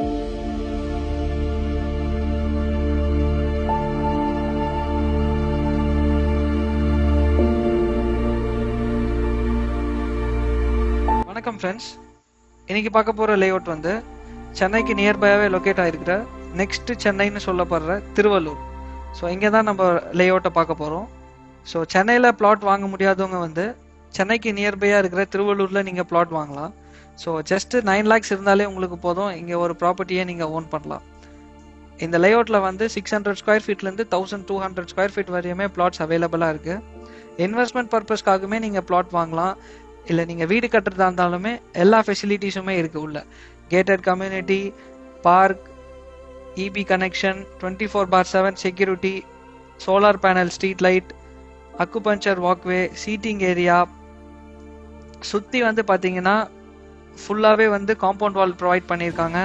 வணக்கம் ஃப்ரெண்ட்ஸ், இன்னைக்கு பார்க்க போகிற லேஅவுட் வந்து சென்னைக்கு நியர்பையாகவே லொக்கேட் ஆகிருக்கிற நெக்ஸ்ட் சென்னைன்னு சொல்லப்படுற திருவள்ளூர். ஸோ இங்கே தான் நம்ம லேஅவுட்டை பார்க்க போகிறோம். ஸோ சென்னையில் பிளாட் வாங்க முடியாதவங்க வந்து சென்னைக்கு நியர்பையாக இருக்கிற திருவள்ளூரில் நீங்கள் பிளாட் வாங்கலாம். ஸோ ஜஸ்ட் 9 lakhs இருந்தாலே உங்களுக்கு போதும், இங்கே ஒரு ப்ராப்பர்ட்டியை நீங்கள் ஓன் பண்ணலாம். இந்த லேஅவுட்டில் வந்து 600 square feetலேருந்து 1200 square feet வரையுமே பிளாட்ஸ் அவைலபிளாக இருக்குது. இன்வெஸ்ட்மெண்ட் பர்பஸ்க்காகவுமே நீங்கள் பிளாட் வாங்கலாம், இல்லை நீங்கள் வீடு கட்டுறதா இருந்தாலுமே எல்லா ஃபெசிலிட்டிஸுமே இருக்குது. உள்ள gated community, park, EB connection, 24/7 security, solar panel, street light, acupuncture walkway, seating area, சுற்றி வந்து பார்த்தீங்கன்னா ஃபுல்லாகவே வந்து காம்பவுண்ட் வால் ப்ரொவைட் பண்ணியிருக்காங்க.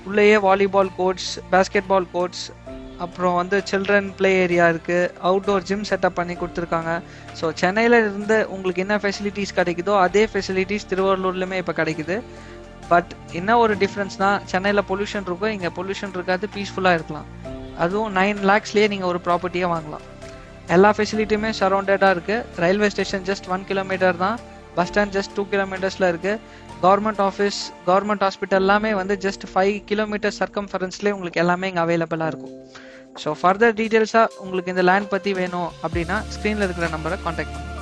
உள்ளேயே volleyball courts, basketball courts, அப்புறம் வந்து சில்ட்ரன் பிளே ஏரியா இருக்குது, அவுட்டோர் ஜிம் செட்டப் பண்ணி கொடுத்துருக்காங்க. ஸோ சென்னையில் இருந்து உங்களுக்கு என்ன ஃபெசிலிட்டிஸ் கிடைக்குதோ அதே ஃபெசிலிட்டிஸ் திருவள்ளூர்லையுமே இப்போ கிடைக்குது. பட் என்ன ஒரு டிஃப்ரென்ஸ்னால், சென்னையில் பொல்யூஷன் இருக்கும், இங்கே பொல்யூஷன் இருக்காது, பீஸ்ஃபுல்லாக இருக்கலாம். அதுவும் 9 lakhsலேயே நீங்கள் ஒரு ப்ராப்பர்ட்டியாக வாங்கலாம். எல்லா ஃபெசிலிட்டியுமே சரௌண்டடாக இருக்குது. ரயில்வே ஸ்டேஷன் ஜஸ்ட் 1 kilometer தான், பஸ் ஸ்டாண்ட் ஜஸ்ட் 2 kilometers இருக்குது. கவர்மெண்ட் ஆஃபீஸ், கவர்மெண்ட் ஹாஸ்பிட்டல் எல்லாமே வந்து ஜஸ்ட் 5 kilometer சர்க்கம்ஃபரன்ஸ்லேயே உங்களுக்கு எல்லாமே இங்கே அவைலபிளாக இருக்கும். ஸோ ஃபர்தர் டீட்டெயில்ஸாக உங்களுக்கு இந்த லேண்ட் பற்றி வேணும் அப்படின்னா ஸ்க்ரீனில் இருக்கிற நம்பரை காண்டாக்ட் பண்ணுங்கள்.